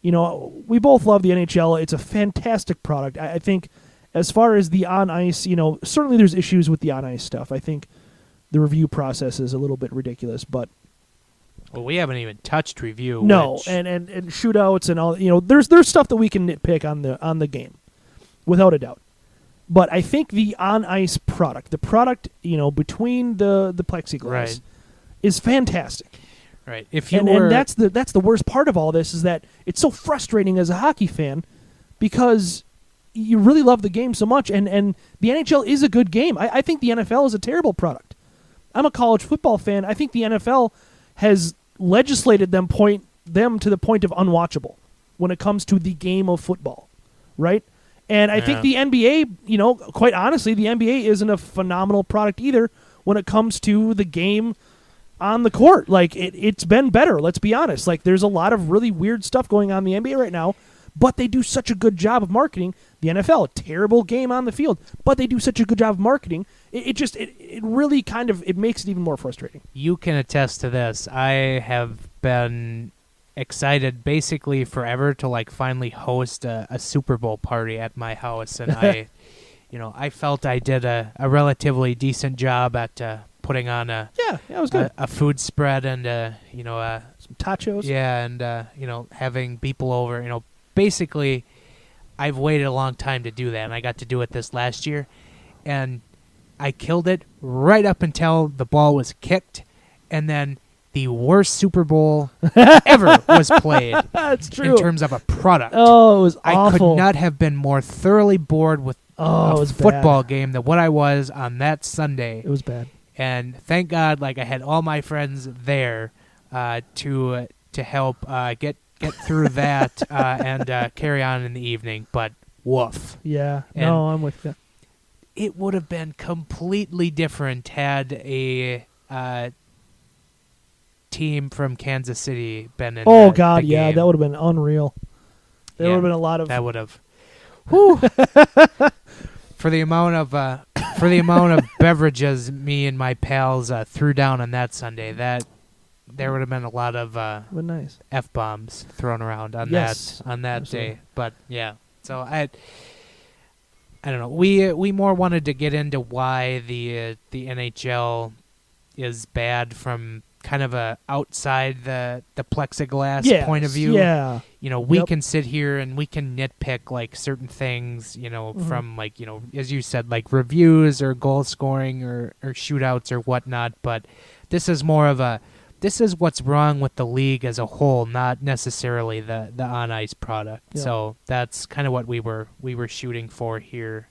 we both love the NHL. It's a fantastic product. I think as far as the on-ice, certainly there's issues with the on-ice stuff. I think the review process is a little bit ridiculous, but... Well, we haven't even touched review. No, which... and shootouts and all, there's stuff that we can nitpick on the game, without a doubt. But I think the on-ice product, between the plexiglass, right, is fantastic. Right. And that's the worst part of all this is that it's so frustrating as a hockey fan because you really love the game so much, and the NHL is a good game. I think the NFL is a terrible product. I'm a college football fan. I think the NFL has legislated them to the point of unwatchable when it comes to the game of football, right? And I think the NBA, quite honestly, the NBA isn't a phenomenal product either when it comes to the game on the court. Like, it's been better, let's be honest. Like, there's a lot of really weird stuff going on in the NBA right now, but they do such a good job of marketing. The NFL, terrible game on the field, but they do such a good job of marketing. It really kind of, it makes it even more frustrating. You can attest to this. I have been excited basically forever to finally host a Super Bowl party at my house, and I felt I did a relatively decent job at putting on it was good. A food spread and some tachos. Yeah, and having people over. Basically, I've waited a long time to do that, and I got to do it this last year, and I killed it right up until the ball was kicked, and then the worst Super Bowl ever was played. That's true. In terms of a product. Oh, it was awful. I could not have been more thoroughly bored with a football game than what I was on that Sunday. It was bad. And thank God, I had all my friends there to help get through that and carry on in the evening. But woof. Yeah. And no, I'm with you. It would have been completely different had a team from Kansas City been in Oh, God, the yeah. game. That would have been unreal. There would have been a lot of... That would have... For the amount of beverages me and my pals threw down on that Sunday, that there would have been a lot of nice F-bombs thrown around on that absolutely. day. But yeah, so I don't know. We more wanted to get into why the NHL is bad from kind of a outside the plexiglass point of view. Yeah. We can sit here and we can nitpick certain things, from as you said, reviews or goal scoring or shootouts or whatnot. But this is more of this is what's wrong with the league as a whole, not necessarily the on ice product. Yeah. So that's kind of what we were shooting for here.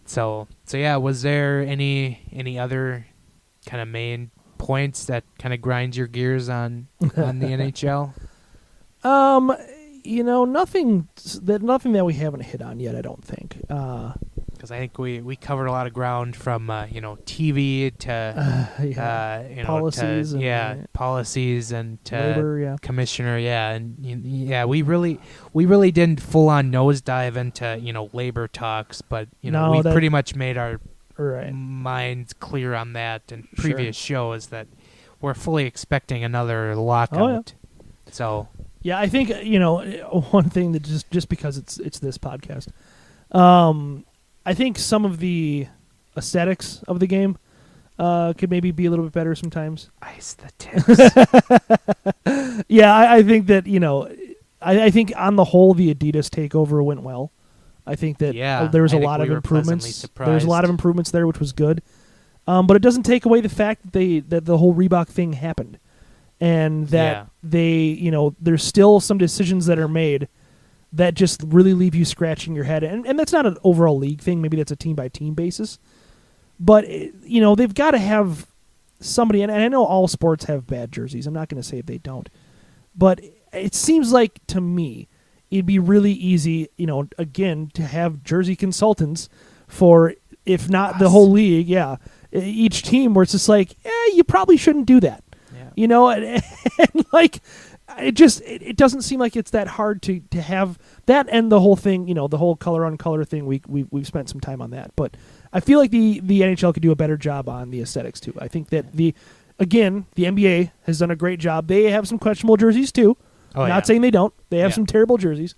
So yeah, was there any other kind of main points that kind of grinds your gears on the NHL? Nothing that we haven't hit on yet, I don't think. Because I think we covered a lot of ground from TV to policies, policies and to labor, commissioner, and we really didn't full on nosedive into labor talks, but we pretty much made our minds clear on that in previous shows that we're fully expecting another lockout. Oh, yeah. So yeah, I think one thing that just because it's this podcast, I think some of the aesthetics of the game could maybe be a little bit better sometimes. Ice the tips. Yeah, I think that I think on the whole the Adidas takeover went well. I think that there was a lot of improvements. There was a lot of improvements there, which was good. But it doesn't take away the fact that the whole Reebok thing happened, and that there's still some decisions that are made that just really leave you scratching your head. And that's not an overall league thing. Maybe that's a team by team basis. But they've got to have somebody. And I know all sports have bad jerseys. I'm not going to say they don't, but it seems like to me it'd be really easy, again, to have jersey consultants for, if not the whole league, each team, where it's just you probably shouldn't do that. Yeah. And it doesn't seem like it's that hard to have that, and the whole thing, the whole color on color thing. We've spent some time on that, but I feel like the NHL could do a better job on the aesthetics too. I think that the NBA has done a great job. They have some questionable jerseys too. Not saying they don't. They have some terrible jerseys.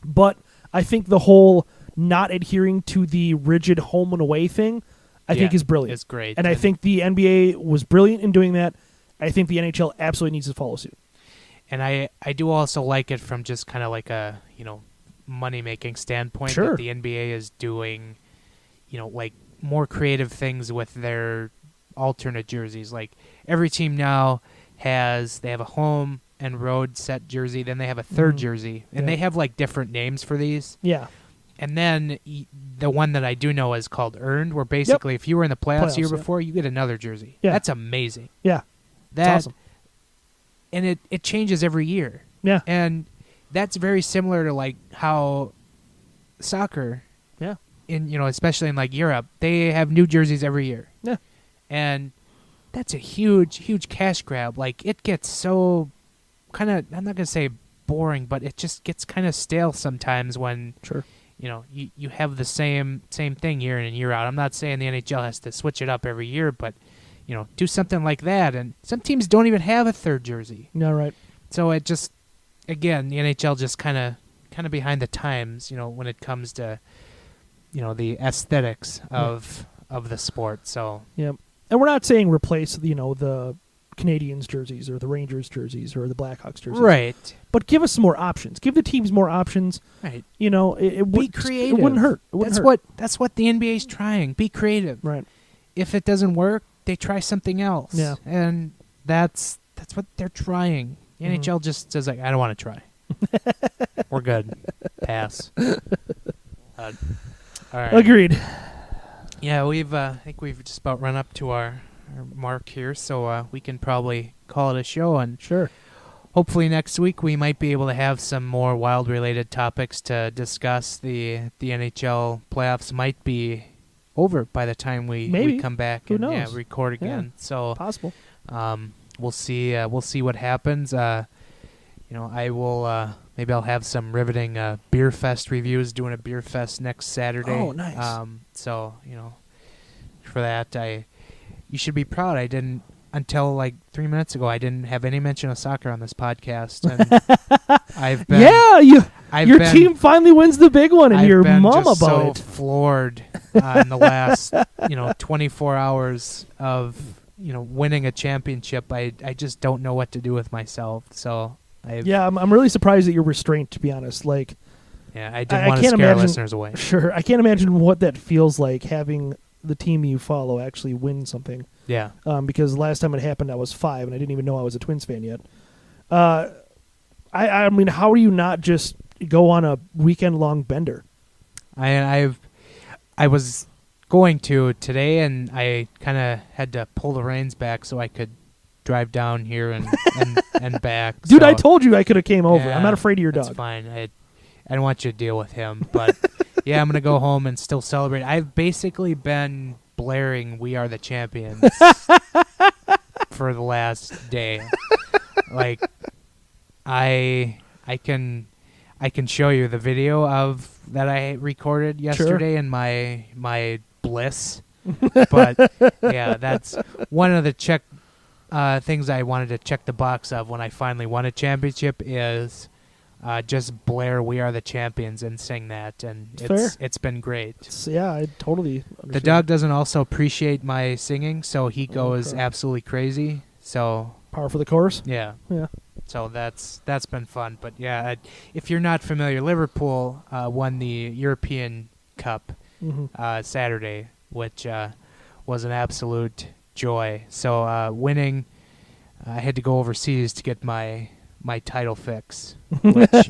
But I think the whole not adhering to the rigid home and away thing, I think is brilliant. It's great. And I think the NBA was brilliant in doing that. I think the NHL absolutely needs to follow suit. And I do also like it from just kind of like a, money-making standpoint Sure. that the NBA is doing, like more creative things with their alternate jerseys. Like every team now they have a home and road set jersey, then they have a third jersey, and they have like different names for these. Yeah. And then the one that I do know is called Earned, where basically if you were in the playoffs the year before, you get another jersey. Yeah. That's amazing. Yeah. That's awesome. And it changes every year. Yeah. And that's very similar to like how soccer, especially in like Europe, they have new jerseys every year. Yeah. And that's a huge, huge cash grab. Like it gets so kind of, I'm not going to say boring, but it just gets kind of stale sometimes when you have the same thing year in and year out. I'm not saying the NHL has to switch it up every year, but do something like that. And some teams don't even have a third jersey. No, right. So it just, again, the NHL just kind of behind the times, when it comes to, the aesthetics of the sport. So yeah, and we're not saying replace, the Canadians jerseys or the Rangers jerseys or the Blackhawks jerseys. Right. But give us some more options. Give the teams more options. Right. It be creative. It wouldn't hurt. That's what the NBA's trying. Be creative. Right. If it doesn't work, they try something else. Yeah. And that's what they're trying. The NHL just says like, I don't want to try. We're good. Pass. All right. Agreed. Yeah, I think we've just about run up to our mark here, so we can probably call it a show. And sure. Hopefully next week we might be able to have some more Wild-related topics to discuss. The NHL playoffs might be over by the time we come back and record again. Yeah, so possible. We'll see. We'll see what happens. I will. Maybe I'll have some riveting beer fest reviews. Doing a beer fest next Saturday. Oh, nice. So for that, you should be proud. I didn't until like 3 minutes ago. I didn't have any mention of soccer on this podcast, and I've been. Yeah, your team finally wins the big one, and your mom just about so it. Floored in the last 24 hours of winning a championship. I just don't know what to do with myself. So I'm really surprised at your restraint, to be honest. Like, I didn't want to scare our listeners away. Sure, I can't imagine what that feels like having the team you follow actually win something. Yeah. Because last time it happened, I was 5, and I didn't even know I was a Twins fan yet. I mean, how do you not just go on a weekend-long bender? I was going to today, and I kind of had to pull the reins back so I could drive down here and back. Dude, so, I told you I could have came over. yeah, I'm not afraid of your dog. That's fine. I don't want you to deal with him, but yeah, I'm gonna go home and still celebrate. I've basically been blaring "We Are the Champions" for the last day. Like, I can show you the video of that I recorded yesterday in my bliss. But yeah, that's one of the things I wanted to check the box of when I finally won a championship is just blare "We Are the Champions" and sing that, and it's been great. I totally understand. The dog doesn't also appreciate my singing, so he goes absolutely crazy. So par for the course. Yeah. Yeah. So that's been fun. But yeah, if you're not familiar, Liverpool won the European Cup Saturday, which was an absolute joy. So winning, I had to go overseas to get my title fix, which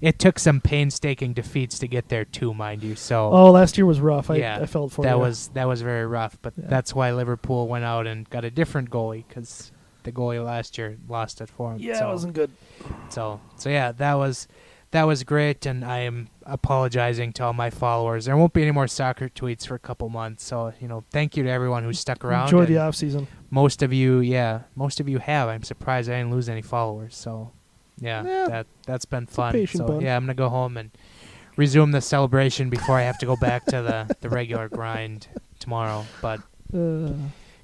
it took some painstaking defeats to get there too, mind you. So last year was rough. I felt for that you. That was very rough, but that's why Liverpool went out and got a different goalie, because the goalie last year lost it for him. Yeah, it wasn't good. So yeah, that was great, and I am apologizing to all my followers. There won't be any more soccer tweets for a couple months, so thank you to everyone who stuck around. Enjoy the off season. Most of you have. I'm surprised I didn't lose any followers. So yeah. That's been fun. So bun. yeah, I'm gonna go home and resume the celebration before I have to go back to the regular grind tomorrow. But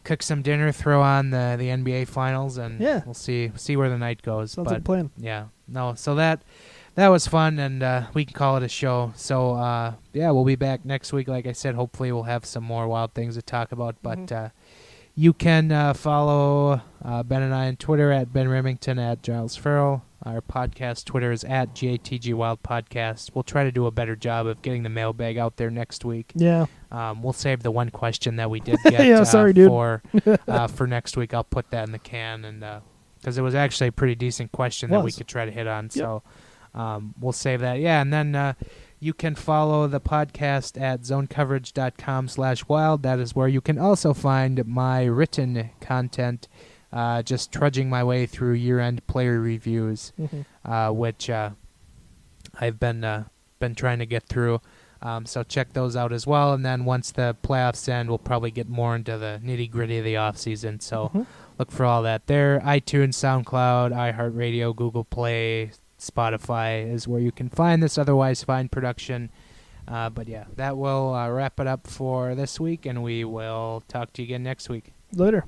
cook some dinner, throw on the NBA Finals, and Yeah. we'll see where the night goes. Sounds like a plan. Yeah, no, so that was fun, and we can call it a show. So we'll be back next week. Like I said, hopefully we'll have some more wild things to talk about. But you can follow Ben and I on Twitter at Ben Remington, at Giles Farrell. Our podcast Twitter is at GATG Wild Podcast. We'll try to do a better job of getting the mailbag out there next week. Yeah. We'll save the one question that we did get Yeah, sorry, dude. for next week. I'll put that in the can, and because it was actually a pretty decent question that we could try to hit on. Yep. So we'll save that. Yeah, and then you can follow the podcast at zonecoverage.com/wild. That is where you can also find my written content. Just trudging my way through year-end player reviews, which I've been trying to get through. So check those out as well. And then once the playoffs end, we'll probably get more into the nitty-gritty of the off-season. So look for all that there. iTunes, SoundCloud, iHeartRadio, Google Play, Spotify is where you can find this otherwise fine production. But yeah, that will wrap it up for this week, and we will talk to you again next week. Later.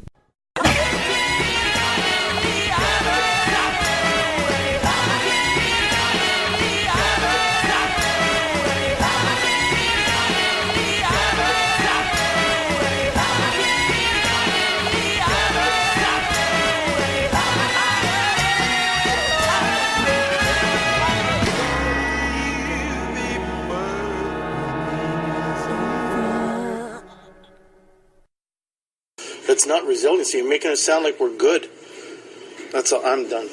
It's not resiliency. You're making it sound like we're good. That's all. I'm done.